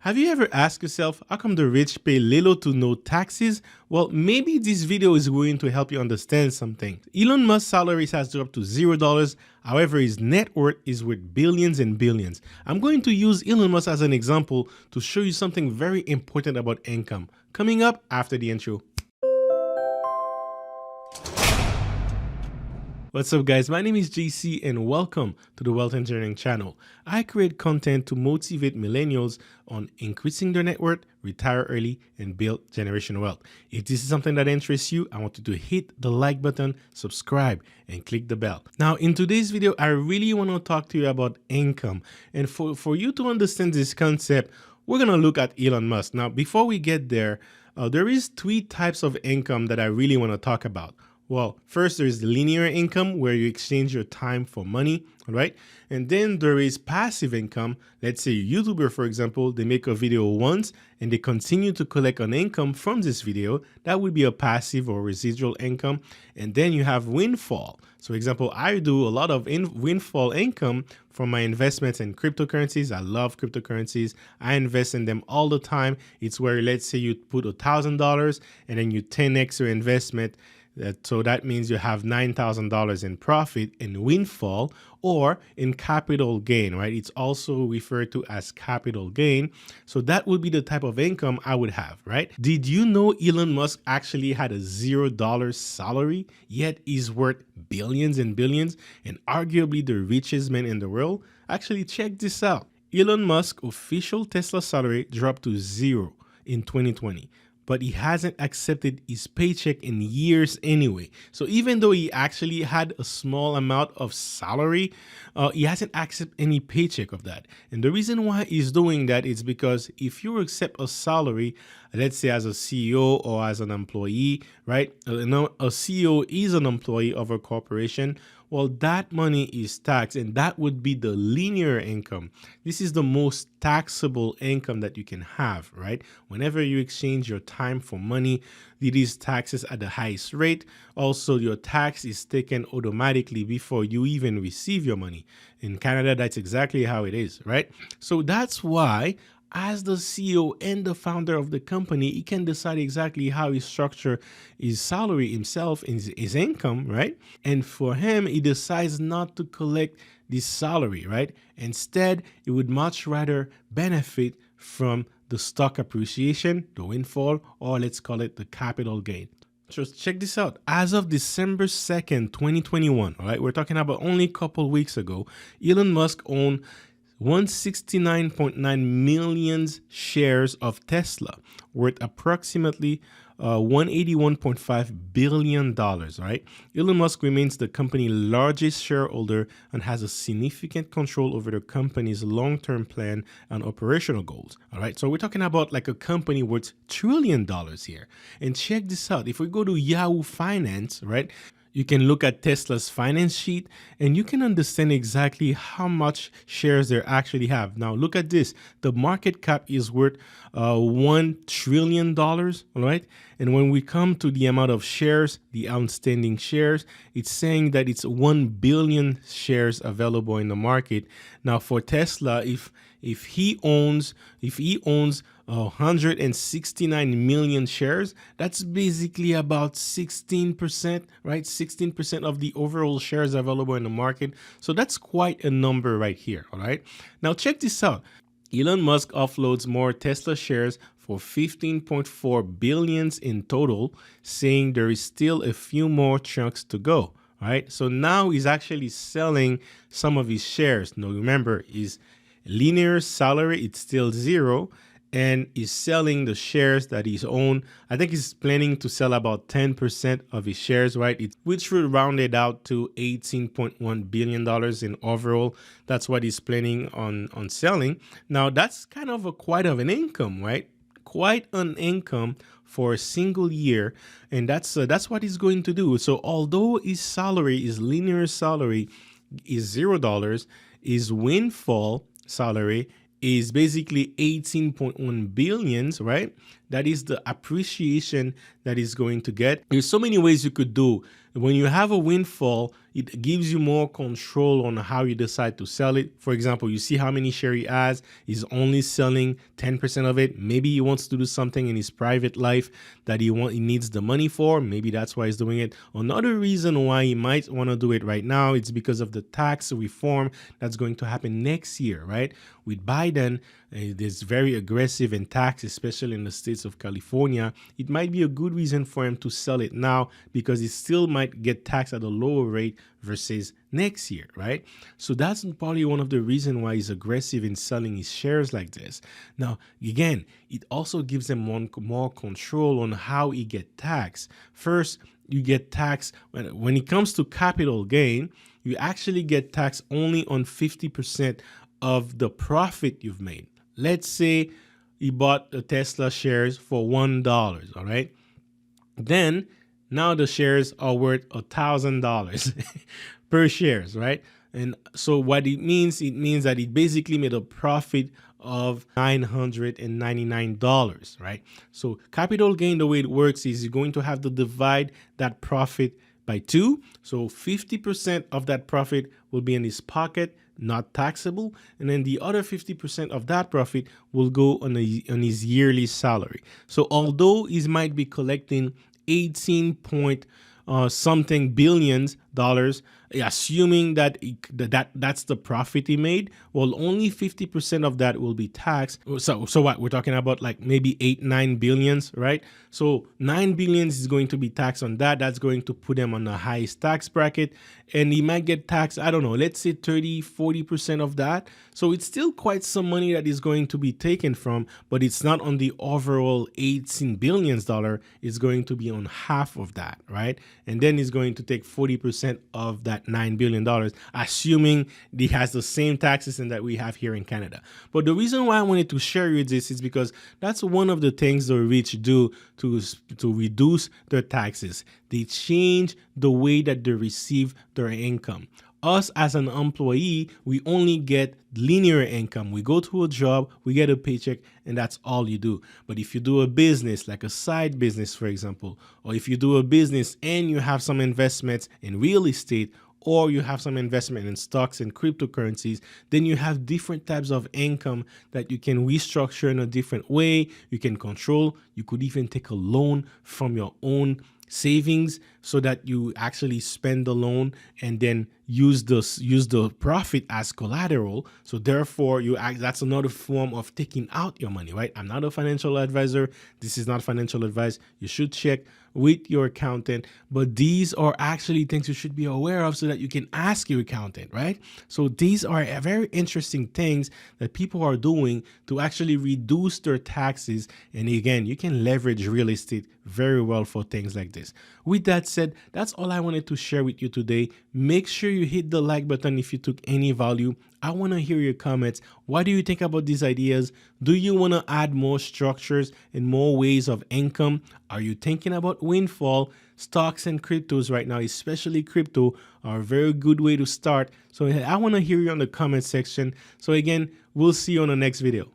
Have you ever asked yourself, how come the rich pay little to no taxes? Well, maybe this video is going to help you understand something. Elon Musk's salary has dropped to $0. However, his net worth is worth billions and billions. I'm going to use Elon Musk as an example to show you something very important about income. Coming up after the intro. What's up guys, my name is JC and welcome to the Wealth Engineering channel. I create content to motivate millennials on increasing their net worth, retire early, and build generational wealth. If this is something that interests you, I want you to hit the like button, subscribe, and click the bell. Now in today's video, I really want to talk to you about income. And for you to understand this concept, we're going to look at Elon Musk. Now before we get there, there is three types of income that I really want to talk about. Well, first there is linear income where you exchange your time for money, all right? And then there is passive income. Let's say a YouTuber, for example, they make a video once and they continue to collect an income from this video. That would be a passive or residual income. And then you have windfall. So for example, I do a lot of windfall income from my investments in cryptocurrencies. I love cryptocurrencies. I invest in them all the time. It's where, let's say you put $1,000 and then you 10x your investment. So that means you have $9,000 in profit in windfall or in capital gain, right? It's also referred to as capital gain. So that would be the type of income I would have, right? Did you know Elon Musk actually had a $0 salary, yet is worth billions and billions and arguably the richest man in the world? Actually, check this out. Elon Musk's official Tesla salary dropped to $0 in 2020. But he hasn't accepted his paycheck in years anyway. So even though he actually had a small amount of salary, he hasn't accepted any paycheck of that. And the reason why he's doing that is because if you accept a salary, let's say as a CEO or as an employee, right? A CEO is an employee of a corporation. Well, that money is taxed, and that would be the linear income. This is the most taxable income that you can have, right? Whenever you exchange your time for money, it is taxes at the highest rate. Also, your tax is taken automatically before you even receive your money. In Canada, that's exactly how it is, right? So that's why as the CEO and the founder of the company, he can decide exactly how he structure his salary himself, his income, right? And for him, he decides not to collect this salary, right? Instead, he would much rather benefit from the stock appreciation, the windfall, or let's call it the capital gain. Just check this out. As of December 2nd, 2021, all right, we're talking about only a couple weeks ago, Elon Musk owned 169.9 million shares of Tesla, worth approximately $181.5 billion, right? Elon Musk remains the company's largest shareholder and has a significant control over the company's long-term plan and operational goals, all right? So we're talking about like a company worth $1 trillion here. And check this out. If we go to Yahoo Finance, right, you can look at Tesla's finance sheet and you can understand exactly how much shares they actually have. Now look at this. The market cap is worth $1 trillion, all right? And when we come to the amount of shares, the outstanding shares, it's saying that it's 1 billion shares available in the market. Now for Tesla, if he owns 169 million shares, that's basically about 16%, right? 16% of the overall shares available in the market. So that's quite a number right here, all right? Now check this out. Elon Musk offloads more Tesla shares for 15.4 billion in total, saying there is still a few more chunks to go, all right? So now he's actually selling some of his shares. Now remember, his linear salary, it's still $0, and is selling the shares that he's owned. I think he's planning to sell about 10% of his shares, right? Which would round it out to $18.1 billion in overall. That's what he's planning on selling. Now that's kind of quite an income, right? Quite an income for a single year, and that's what he's going to do. So although his salary, his linear salary is $0, his windfall salary is basically 18.1 billions, right? That is the appreciation that is going to get. There's so many ways you could do. When you have a windfall, it gives you more control on how you decide to sell it. For example, you see how many shares he has. He's only selling 10% of it. Maybe he wants to do something in his private life that he needs the money for. Maybe that's why he's doing it. Another reason why he might want to do it right now, it's because of the tax reform that's going to happen next year, right? With Biden, it's very aggressive in tax, especially in the states of California. It might be a good reason for him to sell it now because he still might get taxed at a lower rate versus next year, right? So that's probably one of the reasons why he's aggressive in selling his shares like this. Now, again, it also gives him more control on how he get taxed. First, you get taxed when it comes to capital gain, you actually get taxed only on 50% of the profit you've made. Let's say you bought the Tesla shares for $1, all right? Then now the shares are worth $1,000 per shares, right? And so what it means that it basically made a profit of $999, right? So capital gain, the way it works is you're going to have to divide that profit by 2. So 50% of that profit will be in his pocket, not taxable, and then the other 50% of that profit will go on his yearly salary. So although he might be collecting 18 point something billions dollars, assuming that's the profit he made, well, only 50% of that will be taxed. So what we're talking about, like maybe 8-9 billions, right? So 9 billions is going to be taxed on that. That's going to put him on the highest tax bracket, and he might get taxed, I don't know, let's say 30-40% of that. So it's still quite some money that is going to be taken from, but it's not on the overall 18 billions dollar. It's going to be on half of that, right? And then he's going to take 40% of that $9 billion, assuming he has the same taxes and that we have here in Canada. But the reason why I wanted to share you this is because that's one of the things the rich do to reduce their taxes. They change the way that they receive their income. Us as an employee, we only get linear income. We go to a job, we get a paycheck, and that's all you do. But if you do a business, like a side business, for example, or if you do a business and you have some investments in real estate, or you have some investment in stocks and cryptocurrencies, then you have different types of income that you can restructure in a different way. You can control. You could even take a loan from your own savings so that you actually spend the loan and then use the profit as collateral. So therefore, that's another form of taking out your money, right? I'm not a financial advisor. This is not financial advice. You should check with your accountant, but these are actually things you should be aware of so that you can ask your accountant, right? So these are very interesting things that people are doing to actually reduce their taxes. And again, you can leverage real estate very well for things like this. With that said, that's all I wanted to share with you today. Make sure you hit the like button if you took any value. I want to hear your comments. What do you think about these ideas? Do you want to add more structures and more ways of income? Are you thinking about windfall? Stocks and cryptos right now, especially crypto, are a very good way to start. So I want to hear you on the comment section. So again, we'll see you on the next video.